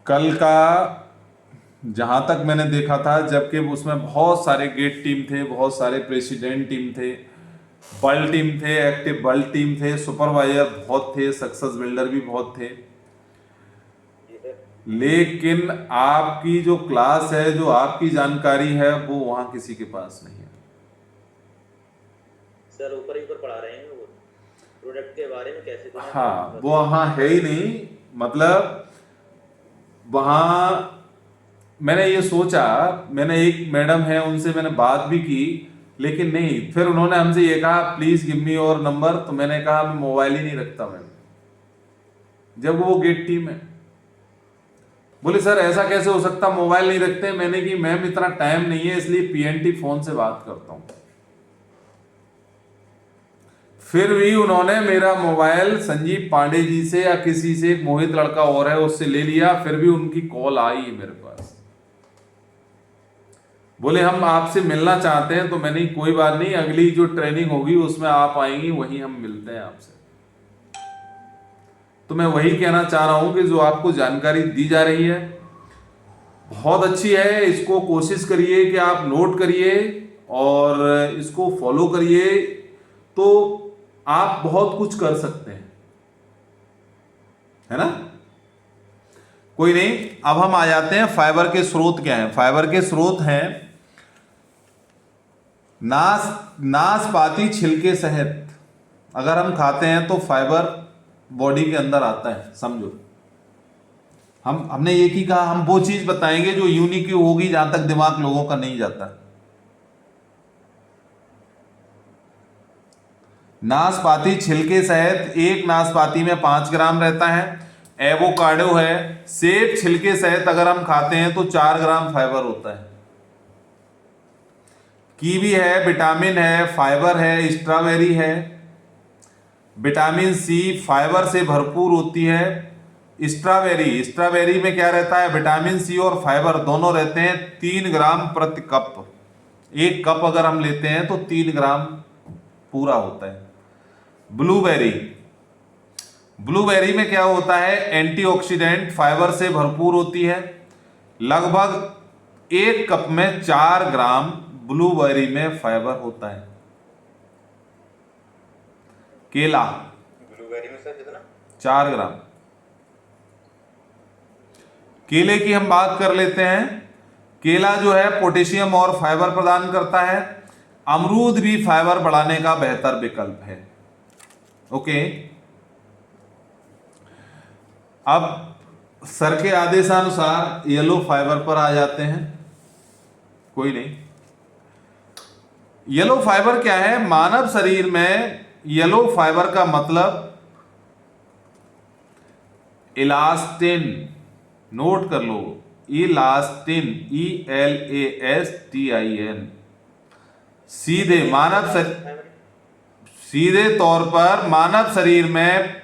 कल का जहां तक मैंने देखा था, जबकि उसमें बहुत सारे गेट टीम थे, बहुत सारे प्रेसिडेंट टीम थे, बल टीम थे, एक्टिव बल टीम थे, सुपरवाइजर बहुत थे, सक्सेस बिल्डर भी बहुत थे। जी सर। लेकिन आपकी जो क्लास है, जो आपकी जानकारी है, वो वहां किसी के पास नहीं है। सर ऊपर ही ऊपर पढ़ा रहे हैं वो, प्रोडक्ट के बारे में कैसे देना है हाँ, वो बस। वहां है ही नहीं। मतलब वहां मैंने ये सोचा, मैंने एक मैडम है उनसे मैंने बात भी की, लेकिन नहीं, फिर उन्होंने हमसे ये कहा please give me your number. तो मैंने कहा मैं मोबाइल ही नहीं रखता मैम, जब वो गेट टीम है। बोले सर ऐसा कैसे हो सकता, मोबाइल नहीं रखते। मैंने कि मैम इतना टाइम नहीं है, इसलिए पीएनटी फोन से बात करता हूं। फिर भी उन्होंने मेरा मोबाइल संजीव पांडे जी से या किसी से, एक मोहित लड़का और है उससे ले लिया। फिर भी उनकी कॉल आई मेरे पास, बोले हम आपसे मिलना चाहते हैं। तो मैंने कोई बात नहीं, अगली जो ट्रेनिंग होगी उसमें आप आएंगी, वहीं हम मिलते हैं आपसे। तो मैं वही कहना चाह रहा हूं कि जो आपको जानकारी दी जा रही है बहुत अच्छी है, इसको कोशिश करिए कि आप नोट करिए और इसको फॉलो करिए, तो आप बहुत कुछ कर सकते हैं, है ना। कोई नहीं, अब हम आ जाते हैं फाइबर के स्रोत क्या हैं। फाइबर के स्रोत हैं नाशपाती छिलके सहित अगर हम खाते हैं तो फाइबर बॉडी के अंदर आता है, समझो। हमने एक ही कहा, हम वो चीज बताएंगे जो यूनिक होगी, जहां तक दिमाग लोगों का नहीं जाता। नाशपाती छिलके सहित, एक नाशपाती में 5 ग्राम रहता है। एवोकाडो है, सेब छिलके सहित अगर हम खाते हैं तो 4 ग्राम फाइबर होता है। कीवी है, विटामिन है, फाइबर है। स्ट्रॉबेरी है, विटामिन सी फाइबर से भरपूर होती है। स्ट्रॉबेरी में क्या रहता है, विटामिन सी और फाइबर दोनों रहते हैं। 3 ग्राम प्रति कप, एक कप अगर हम लेते हैं तो 3 ग्राम पूरा होता है। ब्लूबेरी में क्या होता है, एंटीऑक्सीडेंट फाइबर से भरपूर होती है। लगभग एक कप में 4 ग्राम ब्लूबेरी में फाइबर होता है। केला, ब्लूबेरी में सर कितना? 4 ग्राम। केले की हम बात कर लेते हैं। केला जो है पोटेशियम और फाइबर प्रदान करता है। अमरूद भी फाइबर बढ़ाने का बेहतर विकल्प है। ओके, अब सर के आदेशानुसार येलो फाइबर पर आ जाते हैं। कोई नहीं, येलो फाइबर क्या है, मानव शरीर में येलो फाइबर का मतलब इलास्टिन, नोट कर लो, इलास्टिन, ELASTIN। सीधे तौर पर मानव शरीर में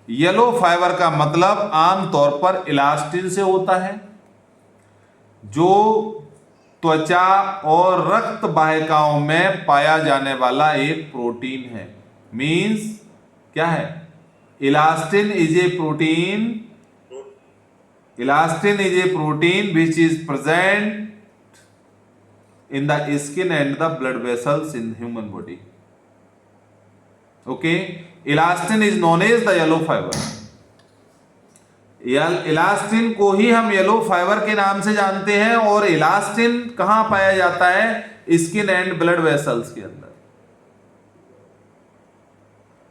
येलो फाइबर का मतलब आमतौर पर इलास्टिन से होता है, जो त्वचा और रक्त वाहिकाओं में पाया जाने वाला एक प्रोटीन है। मींस क्या है, elastin is a protein, elastin is a protein which is present in the skin and the blood vessels in human body. Okay, elastin is known as the yellow fiber. Elastin को ही हम yellow fibre के नाम से जानते हैं। और elastin कहां पाया जाता है, स्किन एंड ब्लड वेसल्स के अंदर।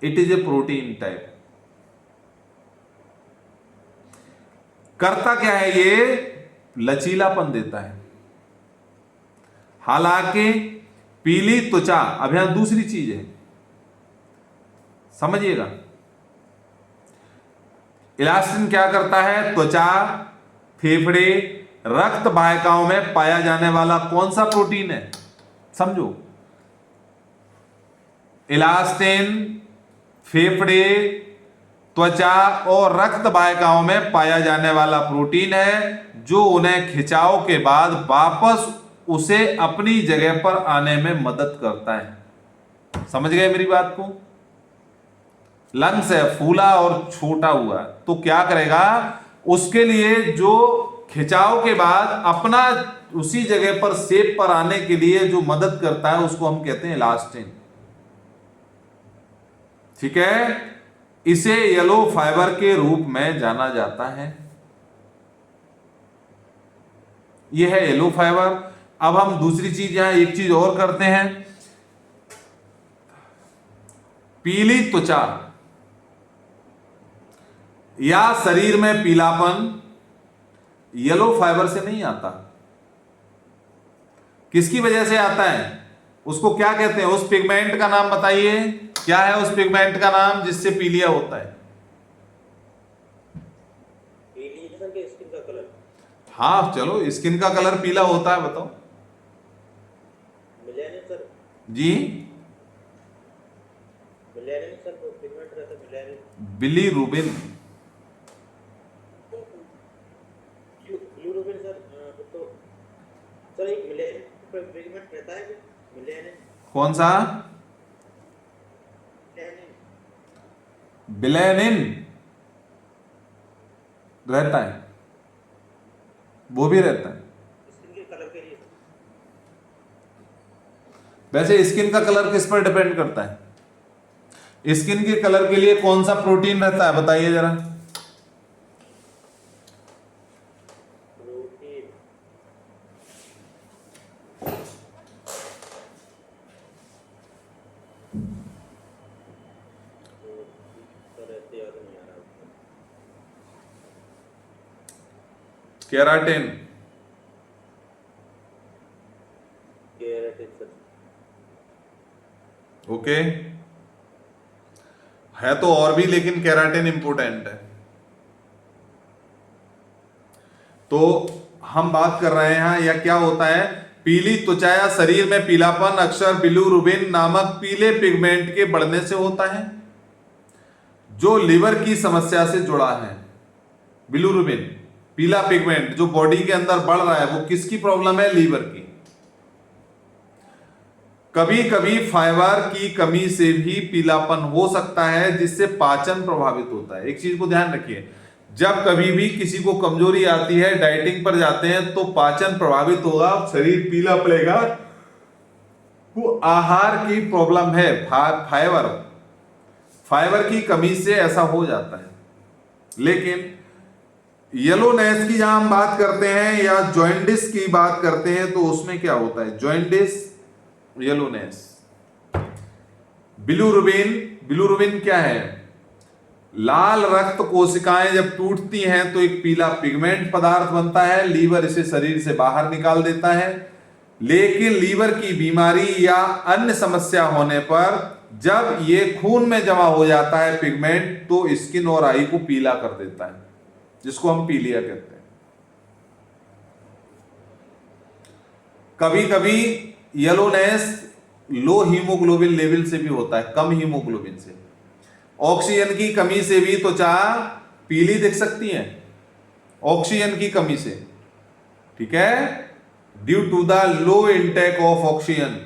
It is a protein type. करता क्या है, ये लचीलापन देता है। हालांकि पीली त्वचा, अब यहां दूसरी चीज है, समझिएगा। इलास्टिन क्या करता है, त्वचा, फेफड़े, रक्त वाहिकाओं में पाया जाने वाला कौन सा प्रोटीन है, समझो। इलास्टिन फेफड़े, त्वचा और रक्त वाहिकाओं में पाया जाने वाला प्रोटीन है, जो उन्हें खिंचाव के बाद वापस उसे अपनी जगह पर आने में मदद करता है। समझ गए मेरी बात को। लंग्स है, फूला और छोटा हुआ, तो क्या करेगा, उसके लिए जो खिंचाव के बाद अपना उसी जगह पर शेप पर आने के लिए जो मदद करता है उसको हम कहते हैं इलास्टिन। ठीक है, इसे येलो फाइबर के रूप में जाना जाता है। यह है येलो फाइबर। अब हम दूसरी चीज, यहां एक चीज और करते हैं। पीली त्वचा या शरीर में पीलापन येलो फाइबर से नहीं आता। किसकी वजह से आता है? उसको क्या कहते हैं? उस पिगमेंट का नाम बताइए, क्या है उस पिगमेंट का नाम जिससे पीलिया होता है? पीली जैसा कि स्किन का कलर। हाँ चलो, स्किन का कलर पीला होता है, बताओ। Millennium sir. जी, मिलेनियम सर, तो पिगमेंट रहता है मिलेनियम। बिलीरुबिन। ब्लूबिन सर, तो सर एक मिलेनियम पिगमेंट रहता है कि मिलेनियम। कौन सा? बिलेनिन रहता है, वो भी रहता है। स्किन के कलर के लिए। वैसे स्किन का कलर किस पर डिपेंड करता है? स्किन के कलर के लिए कौन सा प्रोटीन रहता है, बताइए जरा। प्रोटीन सर ऐसे याद नहीं आ रहा। केराटिन। Keratin sir. ओके, है तो और भी, लेकिन केराटिन इंपॉर्टेंट है। तो हम बात कर रहे हैं यहां, या क्या होता है? पीली त्वचा या शरीर में पीलापन अक्सर बिलीरुबिन नामक पीले पिगमेंट के बढ़ने से होता है, जो लिवर की समस्या से जुड़ा है। बिलीरुबिन, पीला पिगमेंट जो बॉडी के अंदर बढ़ रहा है, वो किसकी प्रॉब्लम है? लीवर की। कभी कभी फाइबर की कमी से भी पीलापन हो सकता है, जिससे पाचन प्रभावित होता है। एक चीज को ध्यान रखिए, जब कभी भी किसी को कमजोरी आती है, डाइटिंग पर जाते हैं, तो पाचन प्रभावित होगा, शरीर पीला पड़ेगा, वो आहार की प्रॉब्लम है। फाइबर की कमी से ऐसा हो जाता है। लेकिन येलोनेस की जहां हम बात करते हैं या जॉइंडिस की बात करते हैं, तो उसमें क्या होता है? Jaundice, yellowness. बिलीरुबिन क्या है? लाल रक्त कोशिकाएं जब टूटती हैं तो एक पीला पिगमेंट पदार्थ बनता है, लीवर इसे शरीर से बाहर निकाल देता है। लेकिन लीवर की बीमारी या अन्य समस्या होने पर जब ये खून में जमा हो जाता है पिगमेंट, तो स्किन और आई को पीला कर देता है, जिसको हम पीलिया कहते हैं। कभी कभी येलोनेस लो हीमोग्लोबिन लेवल से भी होता है, कम हीमोग्लोबिन से। ऑक्सीजन की कमी से भी त्वचा पीली दिख सकती है, ऑक्सीजन की कमी से। ठीक है, due to the low intake of oxygen.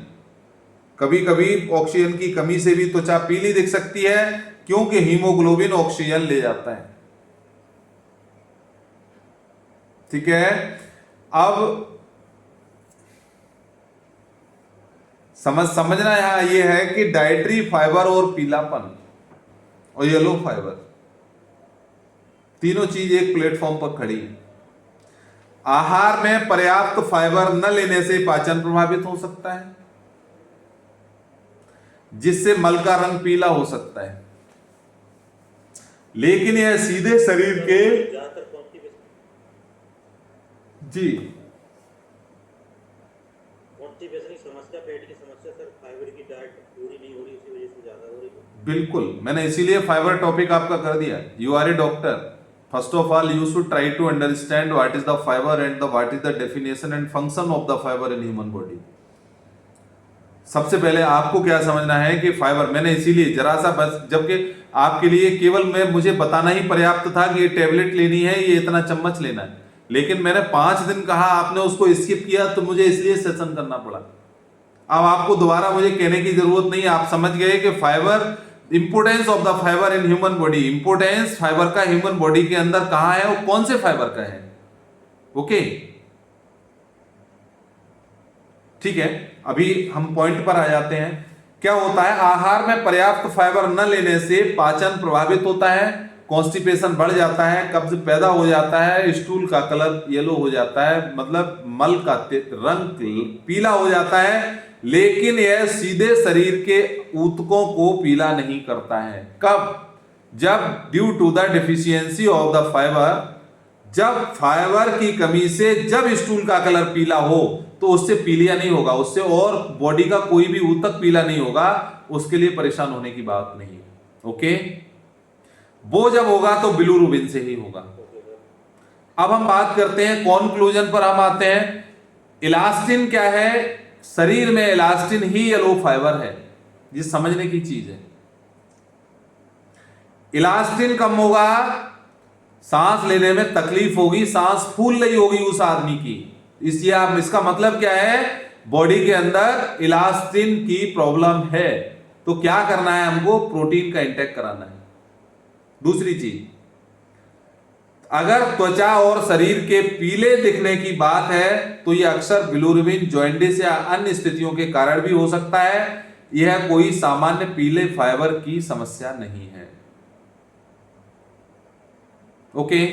कभी कभी ऑक्सीजन की कमी से भी त्वचा पीली दिख सकती है, क्योंकि हीमोग्लोबिन ऑक्सीजन ले जाता है। ठीक है, अब समझना यहां यह है कि डाइटरी फाइबर और पीलापन और येलो फाइबर, तीनों चीज एक प्लेटफॉर्म पर खड़ी है। आहार में पर्याप्त फाइबर न लेने से पाचन प्रभावित हो सकता है, जिससे मल का रंग पीला हो सकता है। लेकिन यह सीधे शरीर के जी कॉन्स्टिपेशन की समस्या, पेट की समस्या सर, फाइबर की डाइट पूरी नहीं हो रही, इसी वजह से ज्यादा हो रही है। बिल्कुल, मैंने इसीलिए फाइबर टॉपिक आपका कर दिया। You are a doctor, first of all you should try to understand what is the fibre and what is the definition and function of the fibre in human body. सबसे पहले आपको क्या समझना है कि फाइबर, मैंने इसीलिए जरा सा बस, जबकि आपके लिए केवल मुझे बताना ही पर्याप्त था कि ये टेबलेट लेनी है, ये इतना चम्मच लेना है, लेकिन मैंने 5 दिन कहा, आपने उसको स्किप किया, तो मुझे इसलिए सेशन करना पड़ा। अब आपको दोबारा मुझे कहने की जरूरत नहीं, आप समझ गए कि fibre importance of the fibre in human body, importance fibre का ह्यूमन बॉडी के अंदर कहां है, वो कौन से फाइबर का है। ओके, ठीक है, अभी हम पॉइंट पर आ जाते हैं। क्या होता है, आहार में पर्याप्त फाइबर न लेने से पाचन प्रभावित होता है, कॉन्स्टिपेशन बढ़ जाता है, कब्ज पैदा हो जाता है, स्टूल का कलर येलो हो जाता है, मतलब मल का रंग पीला हो जाता है, लेकिन यह सीधे शरीर के ऊतकों को पीला नहीं करता है। कब, जब due to the deficiency of the fibre, जब फाइबर की कमी से जब स्टूल का कलर पीला हो तो उससे पीलिया नहीं होगा, उससे और बॉडी का कोई भी ऊतक पीला नहीं होगा, उसके लिए परेशान होने की बात नहीं है। ओके, वो जब होगा तो बिलिरुबिन से ही होगा। अब हम बात करते हैं, कॉन्क्लूजन पर हम आते हैं। इलास्टिन क्या है, शरीर में इलास्टिन ही येलो फाइबर है, ये समझने की चीज है। इलास्टिन कम होगा, सांस लेने में तकलीफ होगी, सांस फूल रही होगी उस आदमी की, इसलिए आप, इसका मतलब क्या है, बॉडी के अंदर इलास्टिन की प्रॉब्लम है, तो क्या करना है हमको, प्रोटीन का इंटेक कराना है। दूसरी चीज, अगर त्वचा और शरीर के पीले दिखने की बात है तो यह अक्सर बिलिरुबिन, जॉन्डिस या अन्य स्थितियों के कारण भी हो सकता है, यह कोई सामान्य पीले फाइबर की समस्या नहीं है। ओके,